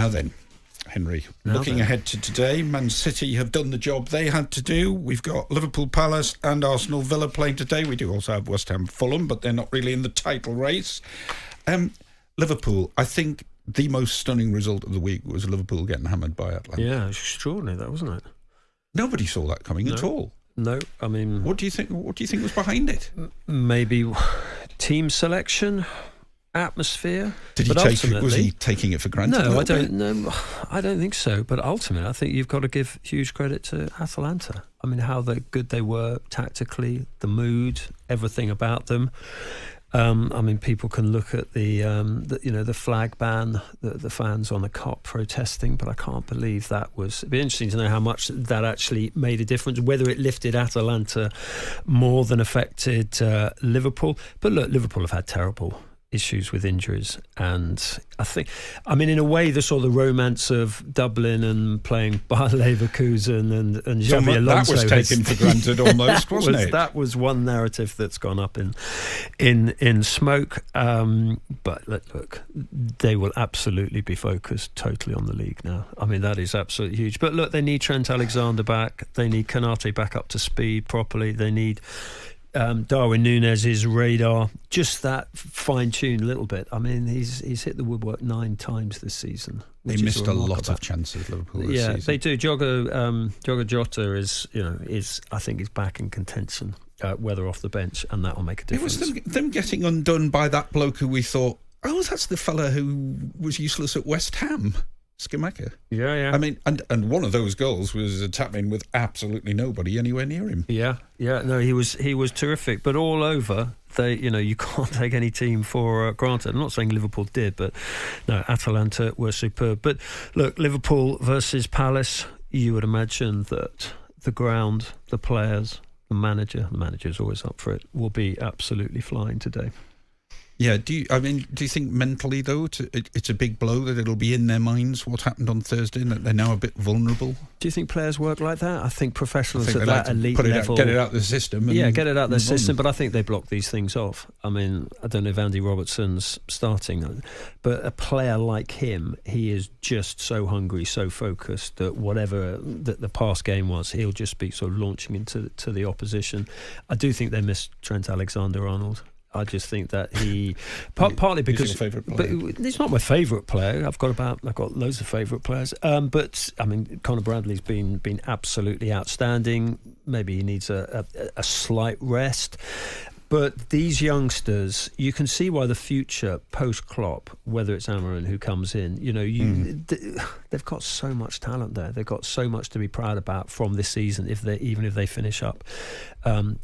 Now then, Henry, looking ahead to today, Man City have done the job they had to do. We've got Liverpool, Palace and Arsenal Villa playing today. We do also have West Ham, Fulham, but they're not really in the title race. Liverpool, I think the most stunning result of the week was Liverpool getting hammered by Atlanta. Yeah, it was extraordinary, that, wasn't it? Nobody saw that coming at all. No, I mean... What do you think was behind it? Maybe team selection, atmosphere. Was he taking it for granted? No, I don't think so. But ultimately, I think you've got to give huge credit to Atalanta. I mean, how good they were tactically, the mood, everything about them. I mean, people can look at the flag ban, the fans on the Kop protesting, but I can't believe that was. It'd be interesting to know how much that actually made a difference, whether it lifted Atalanta more than affected Liverpool. But look, Liverpool have had terrible issues with injuries, and I mean in a way the sort of the romance of Dublin and playing Bayer Leverkusen and Xabi Alonso that was taken for granted almost, wasn't it? That was one narrative that's gone up in smoke, but look, they will absolutely be focused totally on the league now. I mean, that is absolutely huge. But look, they need Trent Alexander back, they need Konate back up to speed properly, they need Darwin Núñez's radar, just that fine-tuned a little bit. I mean, he's hit the woodwork 9 times this season. They missed a lot of chances, Liverpool. This season. They do. Diogo Jota is I think is back in contention, whether off the bench, and that will make a difference. It was them getting undone by that bloke who we thought, that's the fella who was useless at West Ham. Schumacher. Yeah. I mean, and one of those goals was a tap-in with absolutely nobody anywhere near him. Yeah. No, he was terrific. But all over, you can't take any team for granted. I'm not saying Liverpool did, but no, Atalanta were superb. But look, Liverpool versus Palace, you would imagine that the ground, the players, the manager's always up for it, will be absolutely flying today. Yeah, do you think mentally, though, it's a big blow that it'll be in their minds what happened on Thursday and that they're now a bit vulnerable? Do you think players work like that? I think professionals at that elite level... Get it out of the system. Get it out of the system, but I think they block these things off. I mean, I don't know if Andy Robertson's starting, but a player like him, he is just so hungry, so focused that whatever the past game was, he'll just be sort of launching into the opposition. I do think they missed Trent Alexander-Arnold. I just think that he partly because he's your favourite player. But he's not my favourite player. I've got loads of favourite players. But I mean, Conor Bradley's been absolutely outstanding. Maybe he needs a slight rest. But these youngsters, you can see why the future post-Klopp, whether it's Amarin who comes in, they've got so much talent there. They've got so much to be proud about from this season, even if they finish up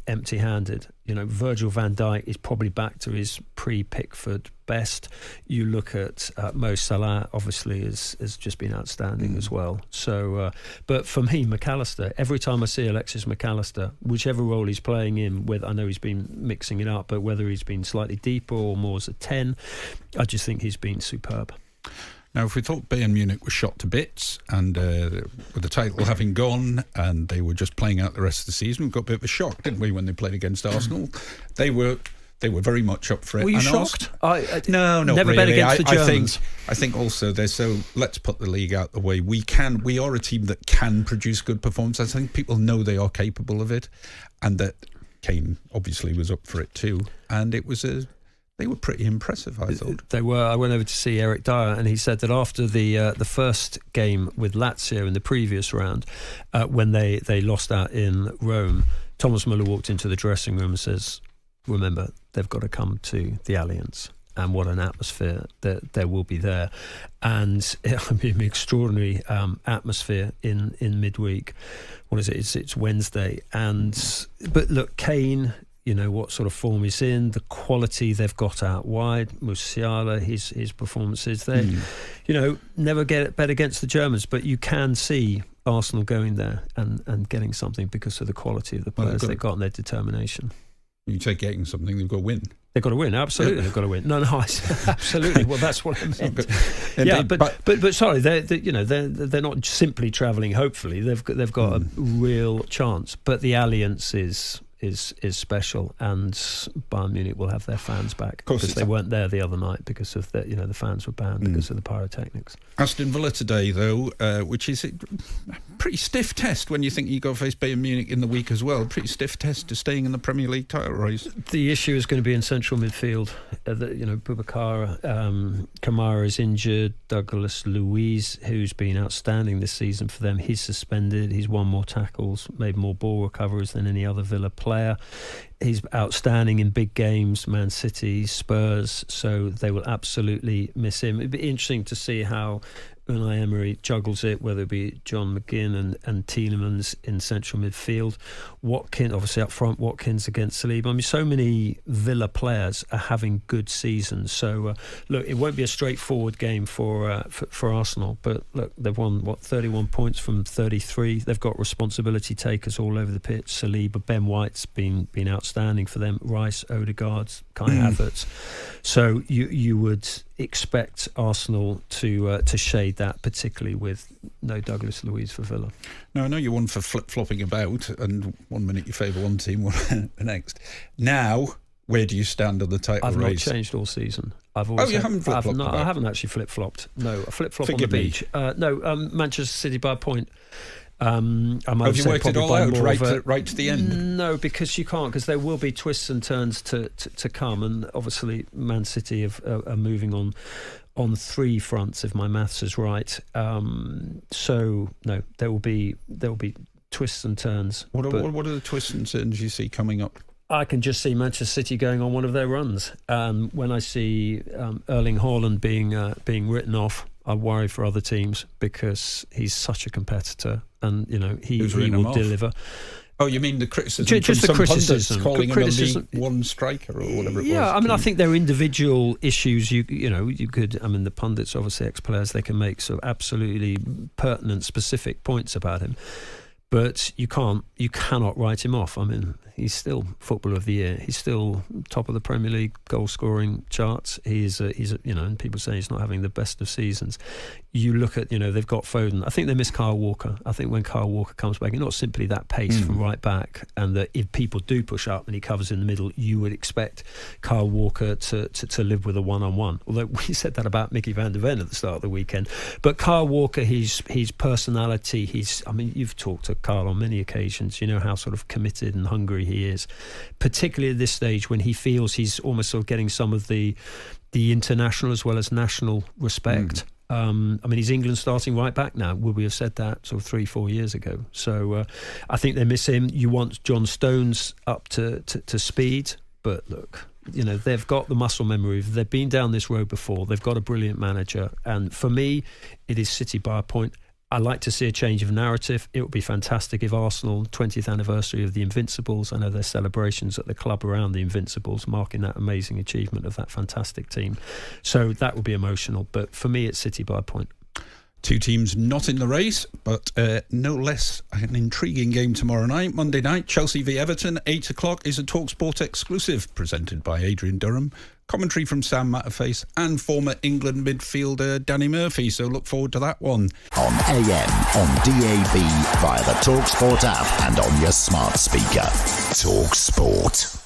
empty-handed. Virgil van Dijk is probably back to his pre-Pickford best. You look at Mo Salah, obviously has just been outstanding as well. So, but for me, McAllister, every time I see Alexis McAllister, whichever role he's playing in, whether I know he's been mixing it up, but whether he's been slightly deeper or more as a 10, I just think he's been superb. Now, if we thought Bayern Munich was shot to bits and with the title having gone and they were just playing out the rest of the season, we got a bit of a shock, didn't we, when they played against Arsenal? They were very much up for it. Were you shocked? No, not never really. bet against the Germans. I think also they're so, let's put the league out the way. We are a team that can produce good performances. I think people know they are capable of it, and that Kane obviously was up for it too. And they were pretty impressive, I thought. They were. I went over to see Eric Dyer, and he said that after the first game with Lazio in the previous round, when they lost out in Rome, Thomas Müller walked into the dressing room and says, remember, they've got to come to the Allianz, and what an atmosphere that there will be there. And it'll be an extraordinary atmosphere in midweek. What is it? It's Wednesday. But look, Kane, what sort of form he's in, the quality they've got out wide, Musiala, his performances there. Never bet against the Germans, but you can see Arsenal going there and getting something because of the quality of the players they've got and their determination. You say getting something, they've got to win. They've got to win, absolutely. They've got to win. No, absolutely. Well, that's what I meant. Yeah, but sorry, they're not simply travelling. Hopefully, they've got a real chance. But the Allianz is is special, and Bayern Munich will have their fans back because they weren't there the other night because of the fans were banned because of the pyrotechnics. Aston Villa today, though, which is a pretty stiff test when you think you got to face Bayern Munich in the week as well. Pretty stiff test to staying in the Premier League title race. The issue is going to be in central midfield. Boubacar Kamara is injured. Douglas Luiz, who's been outstanding this season for them, he's suspended. He's won more tackles, made more ball recoveries than any other Villa player. He's outstanding in big games, Man City, Spurs, so they will absolutely miss him. It'd be interesting to see how Unai Emery juggles it, whether it be John McGinn and Tielemans in central midfield. Watkins, obviously up front, Watkins against Saliba. I mean, so many Villa players are having good seasons. So, look, it won't be a straightforward game for Arsenal. But, look, they've won, 31 points from 33. They've got responsibility takers all over the pitch. Saliba, Ben White's been outstanding for them. Rice, Odegaard, Kai Havertz. So you would expect Arsenal to shade that, particularly with no Douglas Luiz for Villa. Now, I know you're one for flip-flopping about, and 1 minute you favour one team, one the next. Now, where do you stand on the title race? I've not changed all season. You haven't flip-flopped? I haven't actually flip-flopped. No, I flip-flop on the beach. Manchester City by a point. Have you worked it all out right to the end? No, because you can't, because there will be twists and turns to come, and obviously Man City are moving on three fronts, if my maths is right. So no, there will be twists and turns. What are the twists and turns you see coming up? I can just see Manchester City going on one of their runs. When I see Erling Haaland being written off, I worry for other teams because he's such a competitor, and he will deliver. Oh, you mean the criticism? Just the criticism, calling him a League One striker or whatever it was. Yeah, I mean, I think there are individual issues. You could. I mean, the pundits, obviously ex-players, they can make sort of absolutely pertinent, specific points about him. But you cannot write him off. I mean, he's still Footballer of the Year. He's still top of the Premier League goal scoring charts. He's and people say he's not having the best of seasons. You look at, they've got Foden. I think they miss Kyle Walker. I think when Kyle Walker comes back, it's not simply that pace from right back, and that if people do push up and he covers in the middle, you would expect Kyle Walker to live with a one-on-one. Although we said that about Mickey van der Ven at the start of the weekend. But Kyle Walker, his personality, you've talked to Kyle on many occasions. You know how sort of committed and hungry he is, particularly at this stage when he feels he's almost sort of getting some of the international as well as national respect. He's England's starting right back now. Would we have said that sort of 3-4 years ago? So I think they miss him. You want John Stones up to speed, but look, they've got the muscle memory. They've been down this road before. They've got a brilliant manager, and for me, it is City by a point. I like to see a change of narrative. It would be fantastic if Arsenal, 20th anniversary of the Invincibles, I know there's celebrations at the club around the Invincibles, marking that amazing achievement of that fantastic team. So that would be emotional. But for me, it's City by a point. Two teams not in the race, but no less an intriguing game tomorrow night. Monday night, Chelsea v Everton, 8 o'clock, is a talkSPORT exclusive presented by Adrian Durham. Commentary from Sam Matterface and former England midfielder Danny Murphy. So look forward to that one. On AM, on DAB, via the talkSPORT app and on your smart speaker. talkSPORT.